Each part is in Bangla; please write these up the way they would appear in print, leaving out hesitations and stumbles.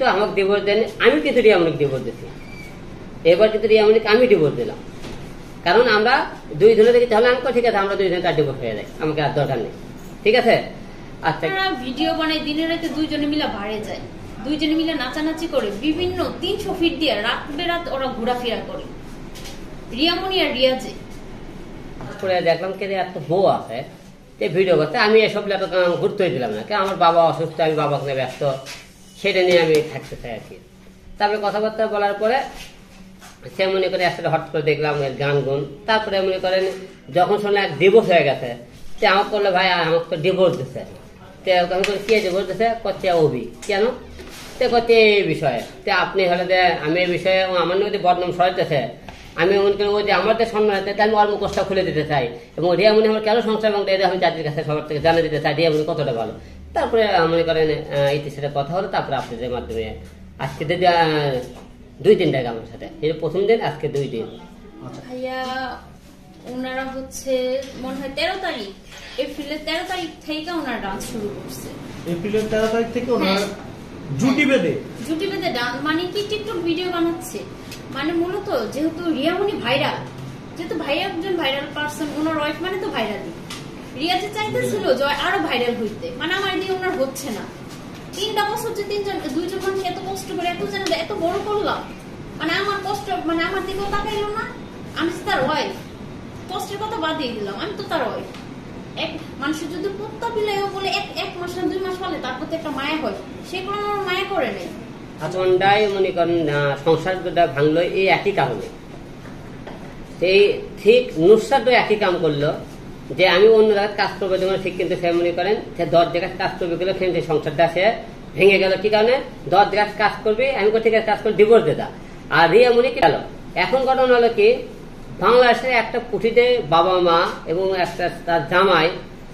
কিন্তু আমাকে ডিভোর্স দেন, আমি কিন্তু রিয়ামণিকে ডিভোর্স দিচ্ছি। এবার কিন্তু রিয়ামণিকে আমি ডিভোর্স দিলাম, কারণ আমরা দুইজনে দেখি। তাহলে আমি ঠিক আছে, আমরা দুইজনে তার ডিভোর্স হয়ে যায়, আমাকে আর দরকার নেই, ঠিক আছে। আচ্ছা, ভিডিও বানায় দিনের রাতে দুইজনে মিলে বাইরে যায়, দুইজনে মিলে নাচানাচি করে, বিভিন্ন 300 ফিট দিয়ে রাত বেরাত ওরা ঘোরাফেরা করে, রিয়ামণি আর রিয়াজে। তারপরে দেখলাম কে এত বউ আছে ভিডিও করতে, আমি এসব ঘুরতে দিলাম না, আমার বাবা অসুস্থ, আমি বাবাকে নিয়ে ব্যস্ত, সেটা নিয়ে আমি থাকতে চাই আর কি। তারপরে কথাবার্তা বলার পরে সে মনে করে একসাথে হট করে দেখলাম গান গুন। তারপরে মনে করেন যখন শুনলাম ডিভোর্স হয়ে গেছে, সে আমাকে করলো ভাই আমাকে তো ডিভোর্স দিচ্ছে। আমি কে ডিভোর্স দিচ্ছে? করছে অভি। কেন? তে করছে এই বিষয়ে, আপনি হলে যে আমি এই বিষয়ে আমার নদী বদনাম সরাইতেছে, আমি মনে করি ওই যে আমার যে সম্মান আছে আমি ওর মুখোশটা খুলে দিতে চাই, এবং রিয়ামণি আমার কেন সংসার এবং আমি জাতির কাছে সবার থেকে জানিয়ে দিতে চাই রিয়ামণি কতটা ভালো। তারপরে মনে করেন ইতির কথা হলো, তারপরে আপনাদের মাধ্যমে আজকে 2-3 টাকা আমার সাথে, এই প্রথম দিন, আজকে 2 দিন। ভাইয়া ওনারা হচ্ছে মনে হয় 13 তারিখ, এপ্রিলের 13 তারিখ থেকে ওনারা ডান্স শুরু করছে। এপ্রিলের 13 তারিখ থেকে ওনারা জুটি বেঁধে ডান্স, মানে কি টিকটক ভিডিও বানাচ্ছে। মানে মূলত যেহেতু রিয়ামণি ভাইরাল, যেহেতু ভাইয়া একজন ভাইরাল পার্সন, ওনার ওয়াইফ মানে তো ভাইরালই। রিয়াজে চাইতেছিল যে আরো ভাইরাল হইতে, মানে আমার দিয়ে ওনার হচ্ছে না। 3টা বছর যে দুইজন মানুষ এত কষ্ট করে এত যেন এত বড় করলাম, মানে আমার কষ্ট, মানে আমার দিকেও তাকাইলো না। আমি তার ওয়াইফ, কষ্টের কথা বাদ দিয়ে দিলাম, আমি তো তার ওয়াইফ। এক মানুষের যদি কুত্তা বিলেও বলে এক মাস না 2 মাস বলে, তার প্রতি একটা মায়া হয়, সে কোনো মায়া করে নেই। আচমন্ডাই মনে করেন সংসার ভাঙলো এই একই কারণে। সেই ঠিক নুসরাতও একই কাম করলো, যে আমি অন্য জায়গায় কাজ করবো যেমন ঠিক, কিন্তু সে মনে করেন সে 10 জায়গায় কাজ করবে গেলো, কিন্তু সংসারটা সে ভেঙে গেল। কি কারণে? 10 জায়গায় কাজ করবে, আমি ঠিক আছে কাজ করে ডিভোর্স দিতা। আর রিয়ামণি কি গেল, এখন ঘটনা হলো কি, বাংলাদেশের একটা কুঠিতে বাবা মা এবং একটা তার জামাই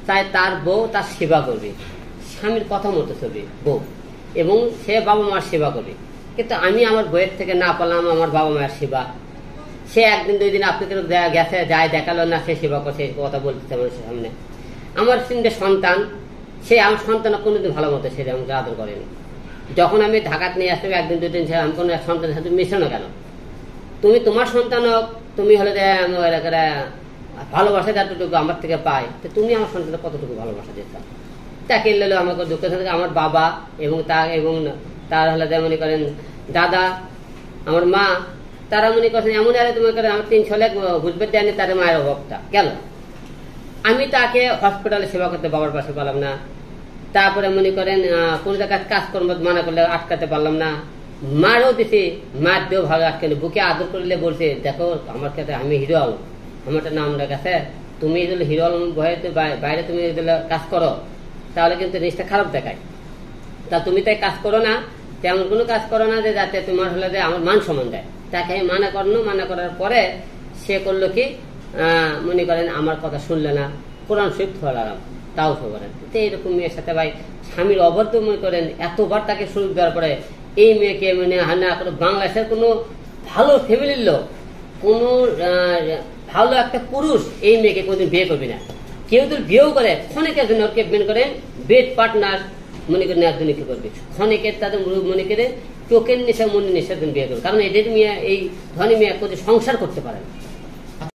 চাই তার বউ তার সেবা করবে, স্বামীর কথা মতো চলবে বউ, এবং সে বাবা মার সেবা করবে। কিন্তু আমি আমার বইয়ের থেকে না পারলাম আমার বাবা মায়ের সেবা। সে 1 দিন 2 দিন আপনাদের গেছে, যায় দেখালো না, সে সেবা করছে, কথা বলতেছে মানুষের সামনে। আমার 3টে সন্তান, সে আমার সন্তান কোনোদিন ভালো মতো সে আমাকে আদর করেনি। যখন আমি ঢাকাতে নিয়ে আসতে 1 দিন 2 দিন আমি কোনো এক সন্তানের সাথে মিশে না কেন? তুমি তোমার সন্তান হোক, তুমি হলে যে ভালোবাসা যতটুকু আমার থেকে পাই, তো তুমি আমার সন্তানের কতটুকু ভালোবাসা দিতাম? তাকে এলো আমাকে দুঃখ থাকে আমার বাবা এবং তার হলে মনে করেন দাদা, আমার মা, তারা মনে করছেন এমন আরে তোমার আমার 3 ছেলে বুঝবে দেয়নি তার মায়ের অভাবটা গেল। আমি তাকে হসপিটালে সেবা করতে বাবার পাশে পারলাম না। তারপরে মনে করেন কোন জায়গায় কাজকর্ম মানা করলে আটকাতে পারলাম না। মারও দিছি, মার দিয়েও ভালো আটকে বুকে আদর করলে বলছে দেখো আমার কাছে আমি হিরো আলম, আমার একটা নাম গেছে, তুমি এগুলো হিরো আলম ভয়ে বাইরে তুমি এগুলো কাজ করো তাহলে কিন্তু জিনিসটা খারাপ দেখায়। তা তুমি তাই কাজ করো না, তেমন কোনো কাজ করো না যে যাতে তোমার হলে যে আমার মান সম্মান দেয়। তাকে আমি মানা করলো, মানা করার পরে সে করলো কি মনে করেন আমার কথা শুনলে না, কোরআন শরীফ ধরালাম তাও করেন। তো এইরকম মেয়ের সাথে ভাই স্বামীর অবদ্ধ মনে করেন এতবার তাকে সুযোগ দেওয়ার পরে এই মেয়েকে মানে হান্না করে বাংলাদেশের কোনো ভালো ফ্যামিলির লোক, কোনো ভালো একটা পুরুষ এই মেয়েকে কোনোদিন বিয়ে করবে না। কেউ যদি বিয়েও করে ক্ষণিকের জন্য ওকে মনে করেন বেড পার্টনার মনে করেন একজনকে কি করবে, ক্ষণিকের তাদের মনে করে চোখের নিশা মনের নিশার বিয়ে করবে। কারণ এদের মেয়ে এই ধনী মেয়ে সংসার করতে পারে না।